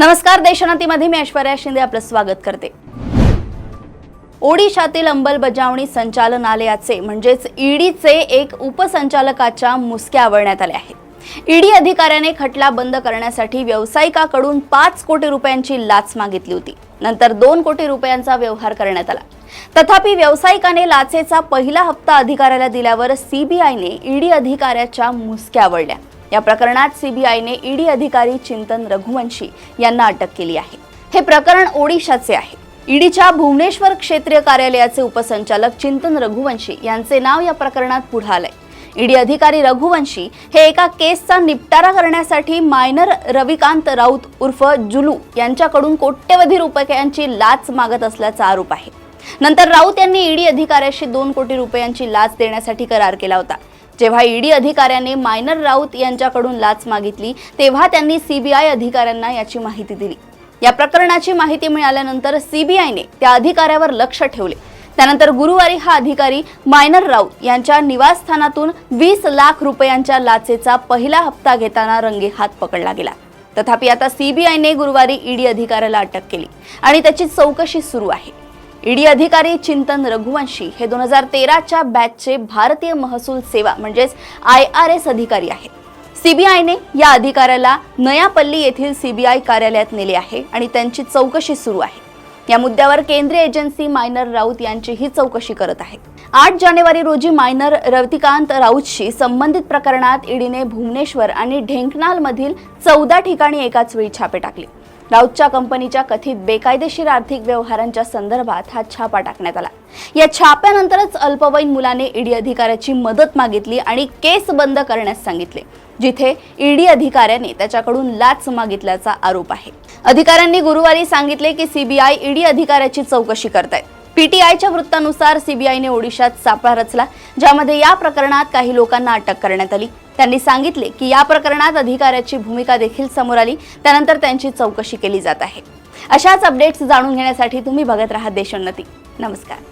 नमस्कार, देशोन्नतीमध्ये मी ऐश्वर्या शिंदे आपलं स्वागत करते। ओडिशातील अंमलबजावणी संचालनालयाचे म्हणजेच ईडीचे एक उपसंचालकाच्या मुसक्या आवळण्यात आले आहेत। ईडी अधिकाऱ्याने खटला बंद करण्यासाठी व्यावसायिकाकडून 5 कोटी रुपयांची लाच मागितली होती। नंतर 2 कोटी रुपयांचा व्यवहार करण्यात आला। तथापि व्यावसायिकाने लाचेचा पहिला हप्ता अधिकाऱ्याला दिल्यावर सीबीआयने ईडी अधिकाऱ्याच्या मुसक्या आवळल्या। या प्रकरणात सीबीआयने ईडी अधिकारी चिंतन रघुवंशी यांना अटक केली आहे। हे प्रकरण ओडिशाचे आहे। ईडीच्या भुवनेश्वर क्षेत्रीय कार्यालयाचे उपसंचालक चिंतन रघुवंशी यांचे नाव या प्रकरणात पुढे आलंय। ईडी अधिकारी रघुवंशी हे एका केसचा निपटारा करण्यासाठी मायनर रविकांत राऊत उर्फ जुलू यांच्याकडून कोट्यवधी रुपयांची लाच मागत असल्याचा आरोप आहे। नंतर राऊत यांनी ईडी अधिकाऱ्याशी 2 कोटी रुपयांची लाच देण्यासाठी करार केला होता। जेव्हा ईडी अधिकाऱ्याने मायनर राऊत यांच्याकडून लाच मागितली तेव्हा त्यांनी सीबीआय अधिकाऱ्यांना याची माहिती दिली। या प्रकरणाची माहिती मिळाल्यानंतर सीबीआयने त्या अधिकाऱ्यावर लक्ष ठेवले। त्यानंतर गुरुवारी हा अधिकारी मायनर राऊत यांच्या निवासस्थानातून 20 लाख रुपयांच्या लाचेचा पहिला हप्ता घेताना रंगेहात पकडला गेला। तथापि आता सीबीआयने गुरुवारी ईडी अधिकाऱ्याला अटक केली आणि त्याची चौकशी सुरू आहे। ईडी अधिकारी चिंतन रघुवंशी हे 2013च्या बॅचचे भारतीय महसूल सेवा म्हणजेच IRS अधिकारी आहेत। सीबीआयने या अधिकाऱ्याला नयापल्ली येथील सीबीआय कार्यालयात नेले आहे आणि त्यांची चौकशी सुरू आहे। या मुद्द्यावर केंद्रीय एजन्सी मायनर राऊत यांची ही चौकशी करत आहे। 8 जानेवारी रोजी मायनर रविकांत राऊतशी संबंधित प्रकरणात ईडीने भुवनेश्वर आणि ढेंकनाल मधील 14 ठिकाणी एकाच वेळी छापे टाकले। राऊतच्या कंपनीच्या कथित बेकायदेशीर आर्थिक व्यवहारांच्या संदर्भात हा छापा टाकण्यात आला। या छाप्यानंतरच अल्पवयीन मुलाने ईडी अधिकाऱ्याची मदत मागितली आणि केस बंद करण्यास सांगितले, जिथे ईडी अधिकाऱ्याने त्याच्याकडून लाच मागितल्याचा आरोप आहे। अधिकाऱ्यांनी गुरुवारी सांगितले की सीबीआय ईडी अधिकाऱ्याची चौकशी करतायत। पीटीआयच्या वृत्तानुसार सीबीआयने ओडिशात सापळा रचला, ज्यामध्ये या प्रकरणात काही लोकांना अटक करण्यात आली। त्यांनी सांगितले की या प्रकरणात अधिकाऱ्याची भूमिका देखील समोर आली, त्यानंतर त्यांची चौकशी केली जात आहे। अशाच अपडेट्स जाणून घेण्यासाठी तुम्ही बघत राहा देशोन्नती। नमस्कार।